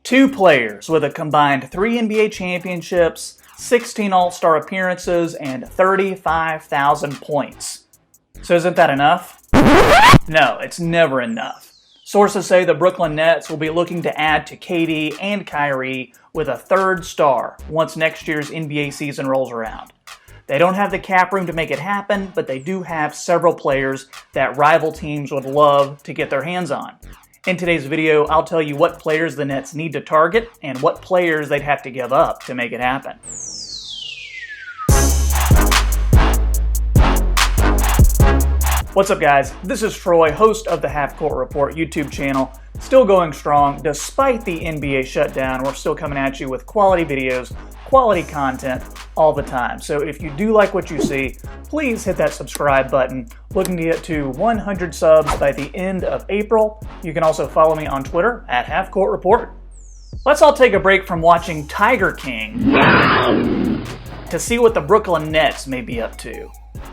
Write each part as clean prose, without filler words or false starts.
Two players with a combined 3 NBA championships, 16 All-Star appearances, and 35,000 points. So isn't that enough? No, it's never enough. Sources say the Brooklyn Nets will be looking to add to KD and Kyrie with a third star once next year's NBA season rolls around. They don't have the cap room to make it happen, but they do have several players that rival teams would love to get their hands on. In today's video, I'll tell you what players the Nets need to target and what players they'd have to give up to make it happen. What's up, guys? This is Troy, host of the Half Court Report YouTube channel. Still going strong despite the NBA shutdown. We're still coming at you with quality videos, quality content all the time. So if you do like what you see, please hit that subscribe button. Looking to get to 100 subs by the end of April. You can also follow me on Twitter at Half Court Report. Let's all take a break from watching Tiger King to see what the Brooklyn Nets may be up to.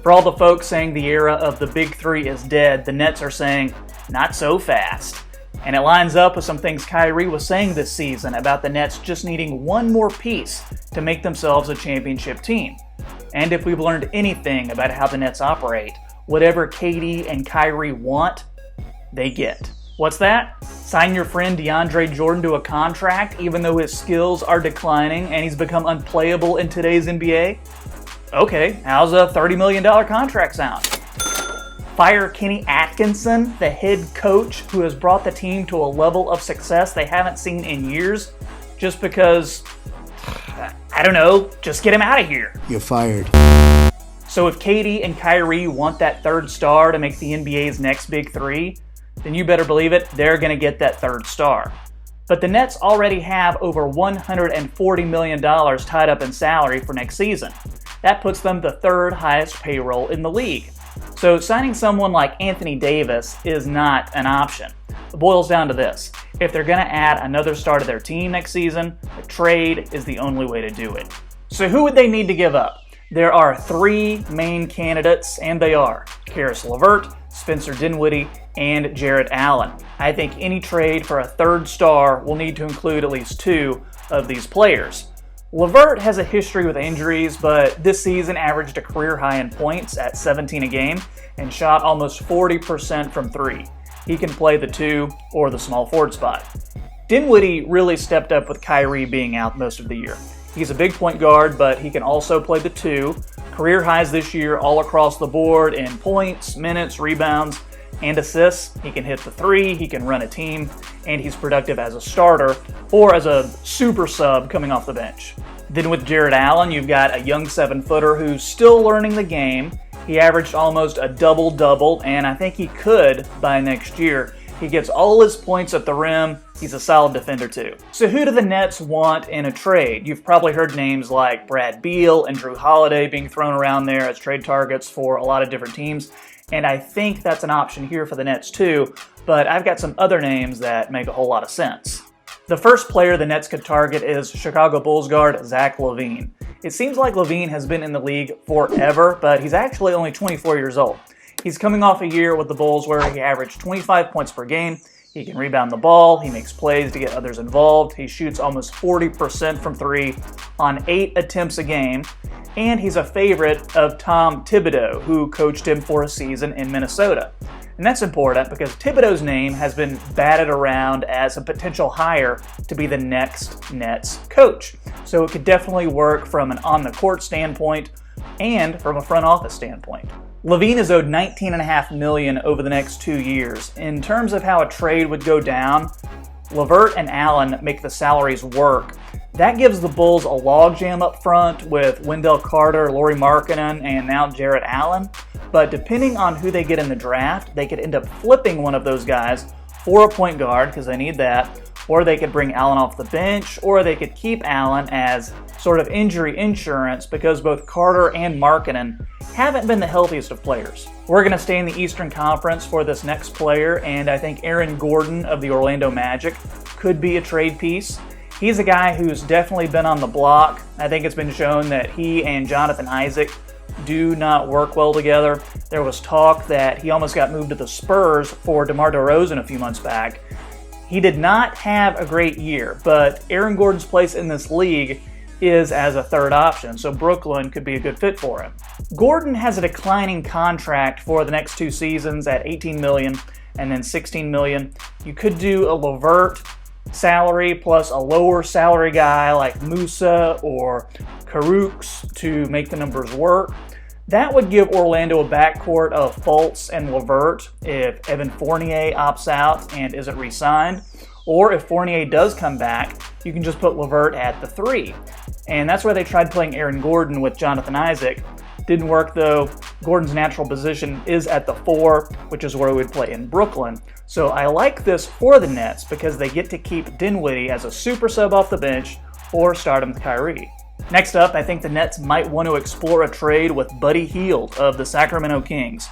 For all the folks saying the era of the Big Three is dead, the Nets are saying, not so fast. And it lines up with some things Kyrie was saying this season about the Nets just needing one more piece to make themselves a championship team. And if we've learned anything about how the Nets operate, whatever KD and Kyrie want, they get. What's that? Sign your friend DeAndre Jordan to a contract even though his skills are declining and he's become unplayable in today's NBA? Okay, how's a $30 million contract sound? Fire Kenny Atkinson, the head coach who has brought the team to a level of success they haven't seen in years, just because, I don't know, just get him out of here. You're fired. So if KD and Kyrie want that third star to make the NBA's next big three, then you better believe it, they're going to get that third star. But the Nets already have over $140 million tied up in salary for next season. That puts them the third highest payroll in the league. So signing someone like Anthony Davis is not an option. It boils down to this. If they're going to add another star to their team next season, a trade is the only way to do it. So who would they need to give up? There are three main candidates, and they are Caris LeVert, Spencer Dinwiddie, and Jarrett Allen. I think any trade for a third star will need to include at least two of these players. LeVert has a history with injuries, but this season averaged a career high in points at 17 a game and shot almost 40% from three. He can play the two or the small forward spot. Dinwiddie really stepped up with Kyrie being out most of the year. He's a big point guard, but he can also play the two. Career highs this year all across the board in points, minutes, rebounds, and assists. He can hit the three, he can run a team, and he's productive as a starter or as a super sub coming off the bench. Then with Jarrett Allen, you've got a young 7-footer who's still learning the game. He averaged almost a double-double, and I think he could by next year. He gets all his points at the rim. He's a solid defender too. So who do the Nets want in a trade? You've probably heard names like Brad Beal and Drew Holiday being thrown around there as trade targets for a lot of different teams. And I think that's an option here for the Nets too, but I've got some other names that make a whole lot of sense. The first player the Nets could target is Chicago Bulls guard Zach LaVine. It seems like LaVine has been in the league forever, but he's actually only 24 years old. He's coming off a year with the Bulls where he averaged 25 points per game. He can rebound the ball, he makes plays to get others involved, he shoots almost 40% from three on 8 attempts a game, and he's a favorite of Tom Thibodeau, who coached him for a season in Minnesota. And that's important because Thibodeau's name has been batted around as a potential hire to be the next Nets coach. So it could definitely work from an on-the-court standpoint and from a front office standpoint. LaVine is owed $19.5 million over the next 2 years. In terms of how a trade would go down, LeVert and Allen make the salaries work. That gives the Bulls a logjam up front with Wendell Carter, Lauri Markkanen, and now Jarrett Allen. But depending on who they get in the draft, they could end up flipping one of those guys for a point guard because they need that, or they could bring Allen off the bench, or they could keep Allen as sort of injury insurance because both Carter and Markkanen haven't been the healthiest of players. We're going to stay in the Eastern Conference for this next player, and I think Aaron Gordon of the Orlando Magic could be a trade piece. He's a guy who's definitely been on the block. I think it's been shown that he and Jonathan Isaac do not work well together. There was talk that he almost got moved to the Spurs for DeMar DeRozan a few months back. He did not have a great year, but Aaron Gordon's place in this league is as a third option, so Brooklyn could be a good fit for him. Gordon has a declining contract for the next 2 seasons at $18 million and then $16 million. You could do a LeVert salary plus a lower salary guy like Musa or Karooks to make the numbers work. That would give Orlando a backcourt of Fultz and LeVert if Evan Fournier opts out and isn't re-signed. Or if Fournier does come back, you can just put LeVert at the 3. And that's why they tried playing Aaron Gordon with Jonathan Isaac. Didn't work though. Gordon's natural position is at the 4, which is where he would play in Brooklyn. So I like this for the Nets because they get to keep Dinwiddie as a super sub off the bench or start him with Kyrie. Next up, I think the Nets might want to explore a trade with Buddy Hield of the Sacramento Kings.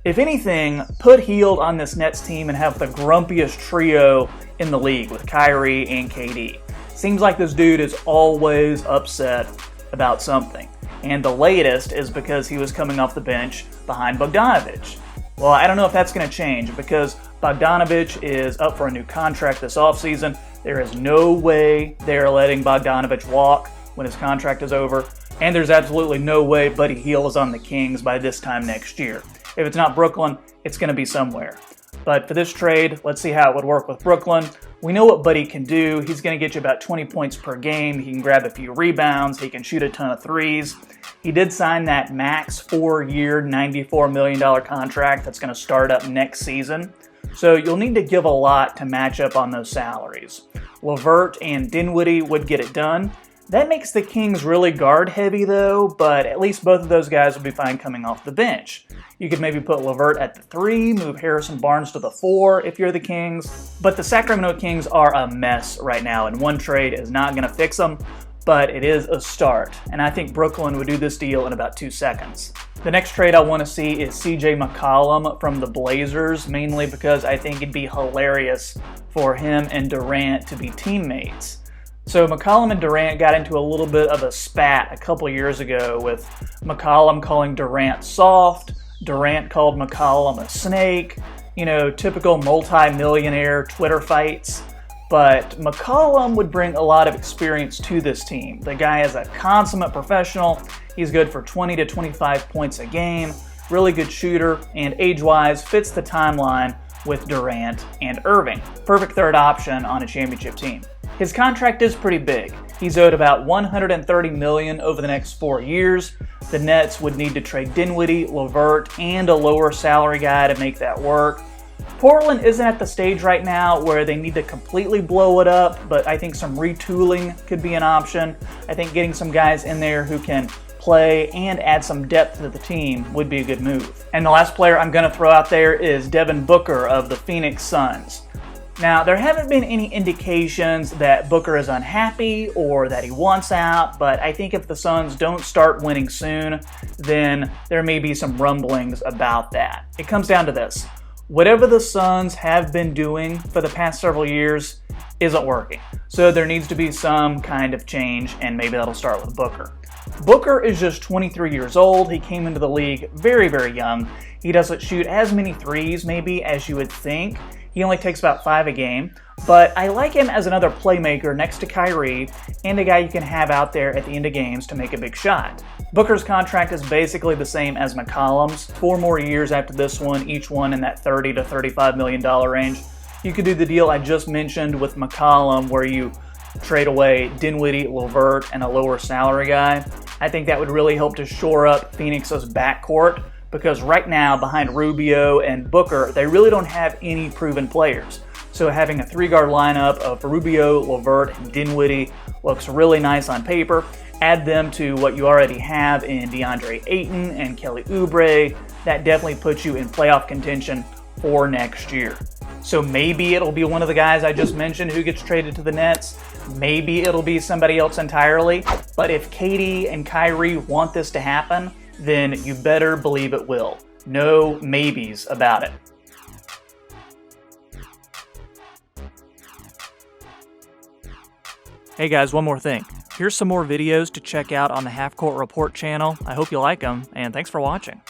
If anything, put Hield on this Nets team and have the grumpiest trio in the league with Kyrie and KD. Seems like this dude is always upset about something. And the latest is because he was coming off the bench behind Bogdanović. Well, I don't know if that's going to change because Bogdanović is up for a new contract this offseason. There is no way they're letting Bogdanović walk when his contract is over. And there's absolutely no way Buddy Hield is on the Kings by this time next year. If it's not Brooklyn, it's going to be somewhere. But for this trade, let's see how it would work with Brooklyn. We know what Buddy can do. He's going to get you about 20 points per game. He can grab a few rebounds. He can shoot a ton of threes. He did sign that max 4-year, $94 million contract that's going to start up next season. So you'll need to give a lot to match up on those salaries. LeVert and Dinwiddie would get it done. That makes the Kings really guard heavy though, but at least both of those guys will be fine coming off the bench. You could maybe put LeVert at the 3, move Harrison Barnes to the 4 if you're the Kings. But the Sacramento Kings are a mess right now, and one trade is not going to fix them, but it is a start. And I think Brooklyn would do this deal in about 2 seconds. The next trade I want to see is CJ McCollum from the Blazers, mainly because I think it'd be hilarious for him and Durant to be teammates. So McCollum and Durant got into a little bit of a spat a couple years ago with McCollum calling Durant soft, Durant called McCollum a snake, typical multi-millionaire Twitter fights. But McCollum would bring a lot of experience to this team. The guy is a consummate professional. He's good for 20 to 25 points a game, really good shooter, and age-wise fits the timeline with Durant and Irving. Perfect third option on a championship team. His contract is pretty big. He's owed about $130 million over the next 4 years. The Nets would need to trade Dinwiddie, LeVert, and a lower salary guy to make that work. Portland isn't at the stage right now where they need to completely blow it up, but I think some retooling could be an option. I think getting some guys in there who can play and add some depth to the team would be a good move. And the last player I'm going to throw out there is Devin Booker of the Phoenix Suns. Now, there haven't been any indications that Booker is unhappy or that he wants out, but I think if the Suns don't start winning soon, then there may be some rumblings about that. It comes down to this. Whatever the Suns have been doing for the past several years isn't working. So there needs to be some kind of change, and maybe that'll start with Booker. Booker is just 23 years old. He came into the league very, very young. He doesn't shoot as many threes maybe as you would think. He only takes about 5 a game, but I like him as another playmaker next to Kyrie and a guy you can have out there at the end of games to make a big shot. Booker's contract is basically the same as McCollum's, 4 more years after this one, each one in that $30 to $35 million range. You could do the deal I just mentioned with McCollum where you trade away Dinwiddie, LeVert, and a lower salary guy. I think that would really help to shore up Phoenix's backcourt, because right now, behind Rubio and Booker, they really don't have any proven players. So having a 3-guard lineup of Rubio, LeVert, and Dinwiddie looks really nice on paper. Add them to what you already have in DeAndre Ayton and Kelly Oubre. That definitely puts you in playoff contention for next year. So maybe it'll be one of the guys I just mentioned who gets traded to the Nets. Maybe it'll be somebody else entirely. But if KD and Kyrie want this to happen, then you better believe it will. No maybes about it. Hey guys, one more thing. Here's some more videos to check out on the Half Court Report channel. I hope you like them, and thanks for watching.